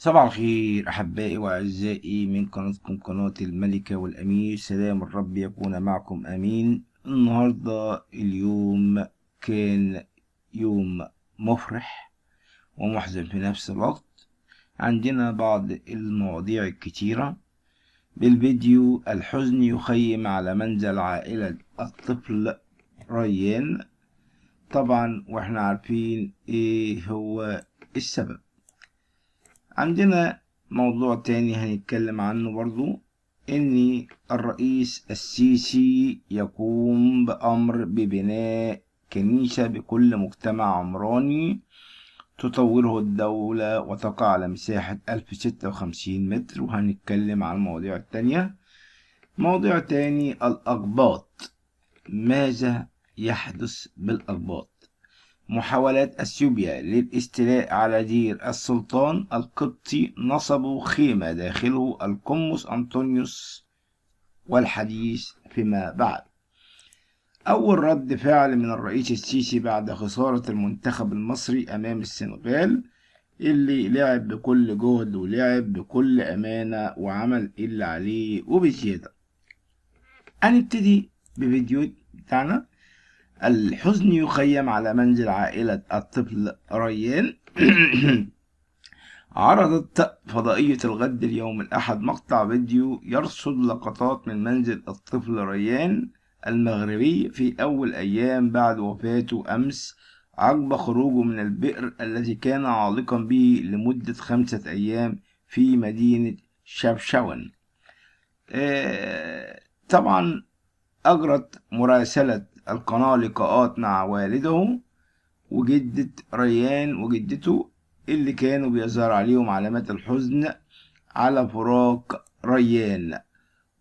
صباح الخير أحبائي وأعزائي من قناتكم قناة الملكة والأمير. سلام الرب يكون معكم آمين. النهاردة اليوم كان يوم مفرح ومحزن في نفس الوقت. عندنا بعض المواضيع الكتيرة. بالفيديو الحزن يخيم على منزل عائلة الطفل ريان، طبعا واحنا عارفين ايه هو السبب. عندنا موضوع تاني هنتكلم عنه برضو، ان الرئيس السيسي يقوم بأمر ببناء كنيسة بكل مجتمع عمراني تطوره الدولة وتقع على مساحة 1056 متر، وهنتكلم عن المواضيع التانية. موضوع تاني، الأقباط. ماذا يحدث بالأقباط؟ محاولات أثيوبيا للاستيلاء على دير السلطان القبطي، نصبوا خيمة داخله القمص أنطونيوس، والحديث فيما بعد. أول رد فعل من الرئيس السيسي بعد خسارة المنتخب المصري أمام السنغال، اللي لعب بكل جهد ولعب بكل أمانة وعمل اللي عليه وبزيادة. هنبتدي بفيديو بتاعنا. الحزن يخيم على منزل عائلة الطفل ريان. عرضت فضائية الغد اليوم الأحد مقطع فيديو يرصد لقطات من منزل الطفل ريان المغربي في أول أيام بعد وفاته أمس، عقب خروجه من البئر الذي كان عالقا به لمدة 5 أيام في مدينة شبشون. طبعا أجرت مراسلة القناة لقاءات مع والده وجدة ريان وجدته، اللي كانوا بيظهر عليهم علامات الحزن على فراق ريان.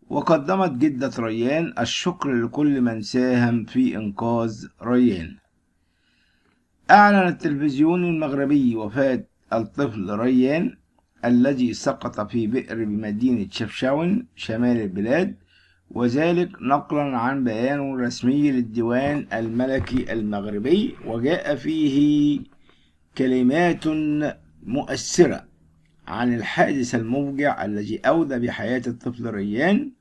وقدمت جدة ريان الشكر لكل من ساهم في إنقاذ ريان. أعلن التلفزيون المغربي وفاة الطفل ريان الذي سقط في بئر بمدينة شفشاون شمال البلاد، وذلك نقلا عن بيان رسمي للديوان الملكي المغربي، وجاء فيه كلمات مؤثرة عن الحادث المفجع الذي أودى بحياة الطفل ريان.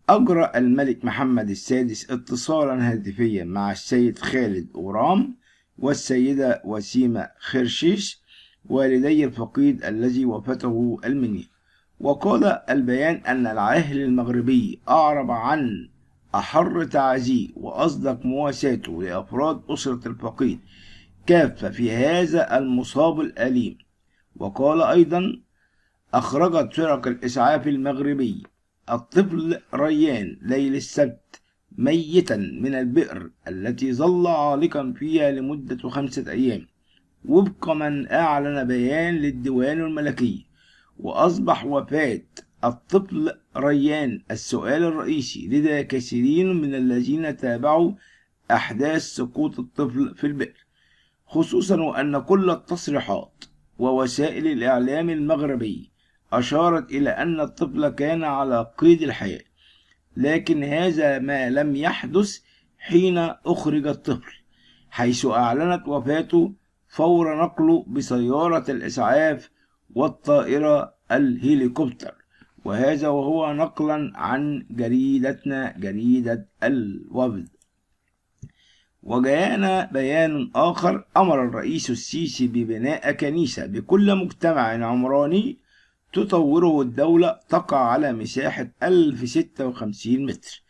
أجرى الملك محمد السادس اتصالا هاتفيا مع السيد خالد أورام والسيدة وسيمة خرشيش، والدي الفقيد الذي وفاته المنيا. وقال البيان أن العاهل المغربي أعرب عن أحر تعزيه وأصدق مواساته لأفراد أسرة الفقيد كافة في هذا المصاب الأليم. وقال أيضا: أخرجت فرق الإسعاف المغربي الطفل ريان ليل السبت ميتا من البئر التي ظل عالقا فيها لمدة 5 أيام، وفق من أعلن بيان للديوان الملكي. وأصبح وفاة الطفل ريان السؤال الرئيسي لدى كثيرين من الذين تابعوا أحداث سقوط الطفل في البئر، خصوصا وأن كل التصريحات ووسائل الإعلام المغربي أشارت إلى أن الطفل كان على قيد الحياة. لكن هذا ما لم يحدث حين أخرج الطفل، حيث أعلنت وفاته فور نقله بسيارة الإسعاف والطائرة الهليكوبتر، وهذا وهو نقلا عن جريدتنا جريدة الوفد. وجاءنا بيان آخر: أمر الرئيس السيسي ببناء كنيسة بكل مجتمع عمراني تطوره الدولة تقع على مساحة 1056 متر.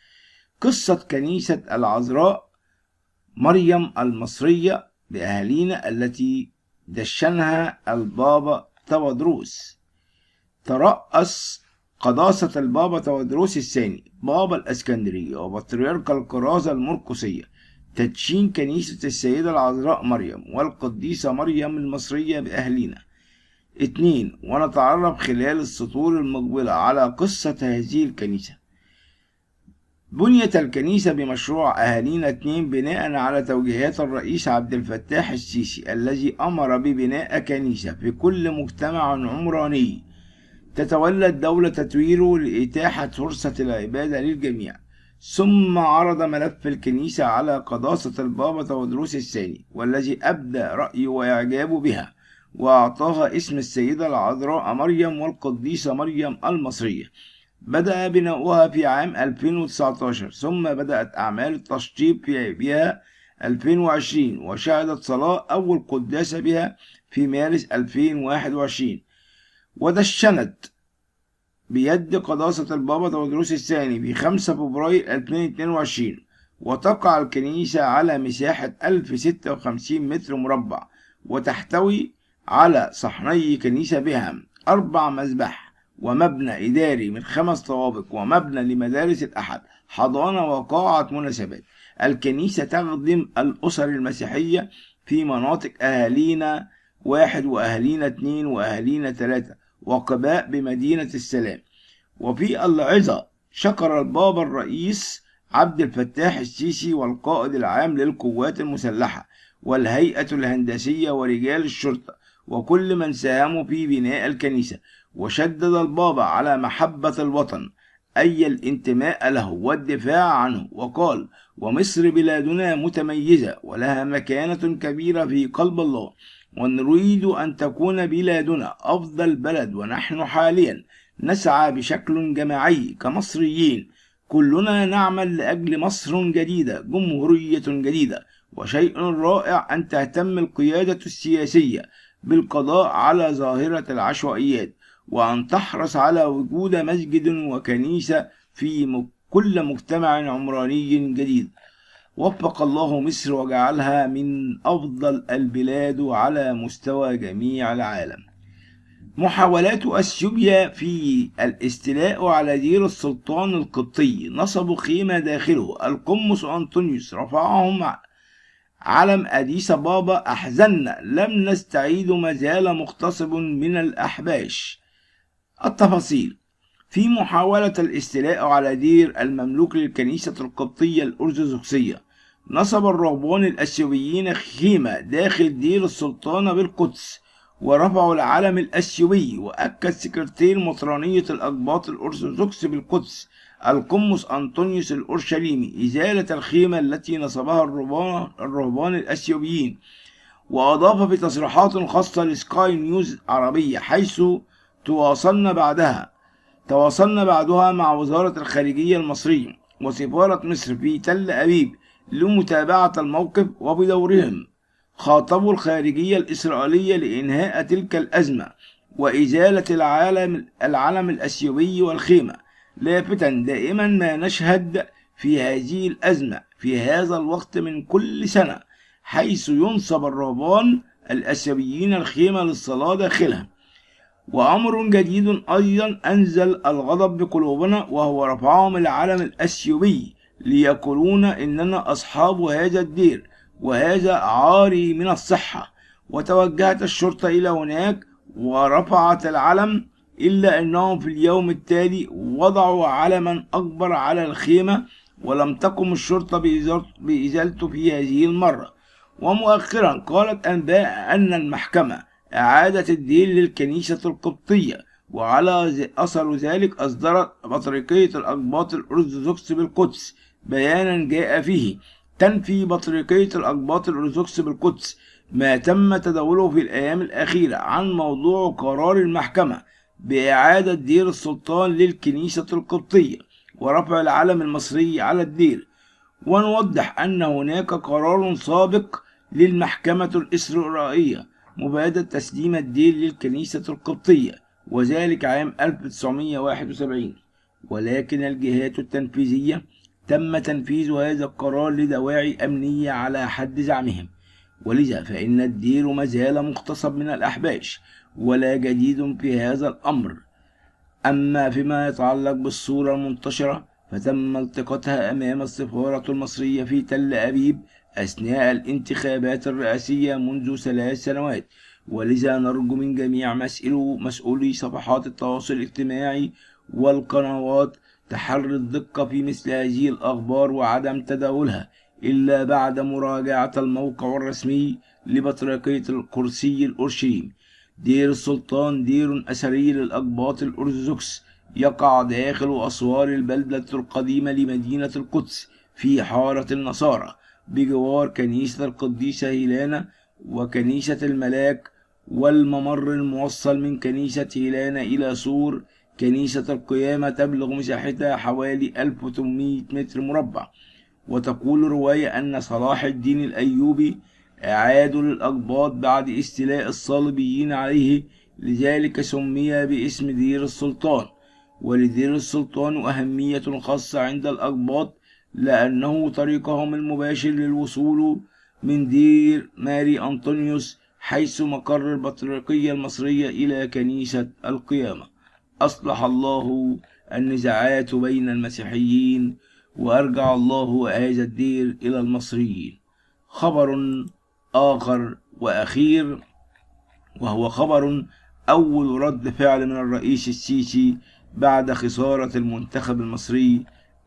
قصة كنيسة العذراء مريم المصرية بأهالينا التي دشنها البابا تودروس. ترأس قداسة البابا تودروس الثاني بابا الإسكندرية وبطريرك الكرازة المرقسية تدشين كنيسة السيدة العذراء مريم والقديسة مريم المصرية بأهلنا. 2. ونتعرف خلال السطور المقبلة على قصة هذه الكنيسة. بنيت الكنيسة بمشروع أهالينا 2 بناء على توجيهات الرئيس عبد الفتاح السيسي، الذي أمر ببناء كنيسة في كل مجتمع عمراني تتولى الدولة تطويره لإتاحة فرصة العبادة للجميع. ثم عرض ملف الكنيسة على قداسة البابا تودروس الثاني، والذي أبدى رأيه وإعجابه بها، وأعطاها اسم السيدة العذراء مريم والقديسة مريم المصرية. بدأ بناؤها في عام 2019، ثم بدأت أعمال التشطيب بها 2020، وشهدت صلاة أول قداسة بها في مارس 2021، ودشنت بيد قداسة البابا تودروس الثاني في 5 فبراير 2022. وتقع الكنيسة على مساحة 1056 متر مربع، وتحتوي على صحني كنيسة بها 4 مذبح، ومبنى إداري من 5 طوابق، ومبنى لمدارس الأحد، حضانة وقاعة مناسبات. الكنيسة تخدم الأسر المسيحية في مناطق أهالينا 1 وأهالينا 2 وأهالينا 3 وقباء بمدينة السلام. وفي العظة شكر البابا الرئيس عبد الفتاح السيسي والقائد العام للقوات المسلحة والهيئة الهندسية ورجال الشرطة وكل من ساهموا في بناء الكنيسة، وشدد البابا على محبة الوطن أي الانتماء له والدفاع عنه، وقال: ومصر بلادنا متميزة ولها مكانة كبيرة في قلب الله، ونريد أن تكون بلادنا أفضل بلد، ونحن حاليا نسعى بشكل جماعي كمصريين كلنا نعمل لأجل مصر جديدة، جمهورية جديدة. وشيء رائع أن تهتم القيادة السياسية بالقضاء على ظاهرة العشوائيات، وأن تحرص على وجود مسجد وكنيسة في كل مجتمع عمراني جديد. وفق الله مصر وجعلها من أفضل البلاد على مستوى جميع العالم. محاولات أثيوبيا في الاستيلاء على دير السلطان القبطي، نصبوا خيمة داخله. القمص أنطونيوس رفعهم علم أديس أبابا: أحزننا لم نستعيد، ما زال مغتصب من الأحباش. التفاصيل: في محاولة الاستيلاء على دير المملوك للكنيسة القبطية الأرثوذكسية، نصب الرهبان الأثيوبيين خيمة داخل دير السلطانة بالقدس، ورفعوا العلم الأثيوبي. وأكد سكرتير مطرانية الأقباط الأرثوذكس بالقدس القمص أنطونيوس الأورشليمي إزالة الخيمة التي نصبها الرهبان الأثيوبيين. وأضاف في تصريحات خاصة لسكاي نيوز عربية، حيث تواصلنا بعدها مع وزارة الخارجية المصرية وسفارة مصر في تل أبيب لمتابعة الموقف، وبدورهم خاطبوا الخارجية الإسرائيلية لإنهاء تلك الأزمة وإزالة العلم الأثيوبي والخيمة، لافتا دائما ما نشهد في هذه الأزمة في هذا الوقت من كل سنة، حيث ينصب الرهبان الأثيوبيين الخيمة للصلاة داخلها. وأمر جديد أيضا أنزل الغضب بقلوبنا، وهو رفعهم العلم الأثيوبي ليقولون إننا أصحاب هذا الدير، وهذا عاري من الصحة. وتوجهت الشرطة إلى هناك ورفعت العلم، إلا أنهم في اليوم التالي وضعوا علما أكبر على الخيمة، ولم تقم الشرطة بإزالته في هذه المرة. ومؤخرا قالت أنباء أن المحكمة أعادت الدين للكنيسة القبطية، وعلى أثر ذلك أصدرت بطريركية الأقباط الأرثوذكس بالقدس بيانا جاء فيه تنفي بطريركية الأقباط الأرثوذكس بالقدس ما تم تداوله في الأيام الأخيرة عن موضوع قرار المحكمة بإعادة دير السلطان للكنيسة القبطية ورفع العلم المصري على الدير. ونوضح أن هناك قرار سابق للمحكمة الإسرائيلية مبادرة تسليم الدير للكنيسة القبطية، وذلك عام 1971، ولكن الجهات التنفيذية تم تنفيذ هذا القرار لدواعي أمنية على حد زعمهم، ولذا فإن الدير مازال مغتصب من الأحباش، ولا جديد في هذا الأمر. أما فيما يتعلق بالصورة المنتشرة فتم التقاطها أمام السفارة المصرية في تل أبيب أثناء الانتخابات الرئاسية منذ 3 سنوات، ولذا نرجو من جميع مسؤولي صفحات التواصل الاجتماعي والقنوات تحري الدقة في مثل هذه الأخبار وعدم تداولها إلا بعد مراجعة الموقع الرسمي لبطريركية القدسي الأورشليم. دير السلطان دير أثري للأقباط الأرثوذكس يقع داخل أسوار البلدة القديمة لمدينة القدس في حارة النصارى بجوار كنيسة القديسة هيلانا وكنيسة الملاك والممر الموصل من كنيسة هيلانا إلى سور كنيسة القيامة تبلغ مساحتها حوالي 1800 متر مربع. وتقول الرواية أن صلاح الدين الأيوبي أعاد للأقباط بعد استيلاء الصليبيين عليه، لذلك سمي باسم دير السلطان. ولدير السلطان أهمية خاصة عند الأقباط، لأنه طريقهم المباشر للوصول من دير ماري أنطونيوس حيث مقر البطريركية المصرية إلى كنيسة القيامة. أصلح الله النزاعات بين المسيحيين، وأرجع الله هذا الدير إلى المصريين. خبر آخر وأخير، وهو خبر أول رد فعل من الرئيس السيسي بعد خسارة المنتخب المصري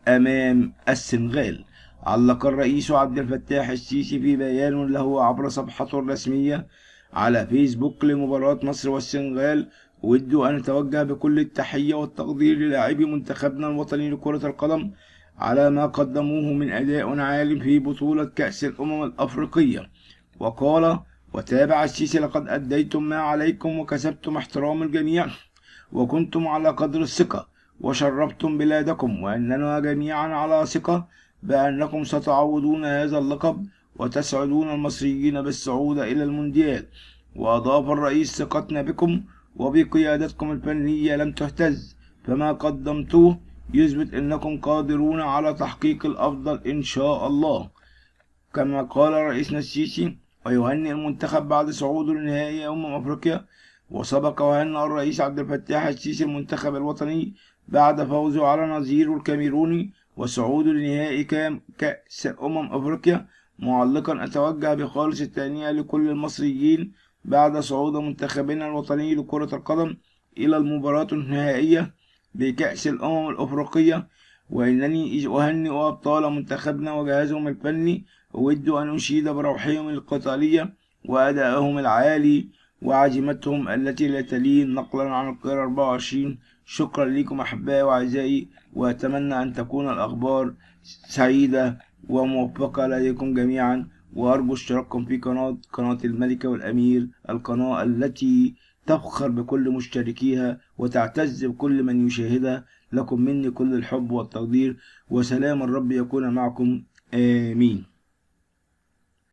أمام السنغال. علق الرئيس عبد الفتاح السيسي في بيان له عبر صفحته الرسمية على فيسبوك لمباراة مصر والسنغال: أود أن أتوجه بكل التحية والتقدير للاعبي منتخبنا الوطني لكرة القدم على ما قدموه من أداء عال في بطولة كأس الأمم الأفريقية. وقال: وتابع السيسي: لقد أديتم ما عليكم وكسبتم احترام الجميع، وكنتم على قدر الثقة، وشرفتم بلادكم، وأننا جميعا على ثقة بأنكم ستعوضون هذا اللقب وتسعدون المصريين بالصعود إلى المونديال. وأضاف الرئيس: ثقتنا بكم وبقيادتكم الفنية لم تهتز، فما قدمتوه يثبت أنكم قادرون على تحقيق الأفضل إن شاء الله. كما قال رئيسنا السيسي ويهنئ المنتخب بعد صعوده لنهائي أفريقيا. وسبق وهنأ الرئيس عبد الفتاح السيسي المنتخب الوطني بعد فوزه على نظيره الكاميروني وصعوده لنهائي كأس أفريقيا، معلقا: أتوجه بخالص التهنئة لكل المصريين بعد صعود منتخبنا الوطني لكرة القدم إلى المباراة النهائية بكأس الأفريقية، وإنني أهنئ أبطال منتخبنا وجهازهم الفني. أود أن أشيد بروحهم القتالية وأدائهم العالي وعزيمتهم التي لا تلين نقلا عن القاهرة 24. شكرا لكم أحبائي وأعزائي، وأتمنى أن تكون الأخبار سعيدة وموفقة لديكم جميعا، وأرجو اشتراككم في قناة الملكة والأمير، القناة التي تفخر بكل مشتركيها وتعتز بكل من يشاهدها. لكم مني كل الحب والتقدير، وسلام الرب يكون معكم. آمين.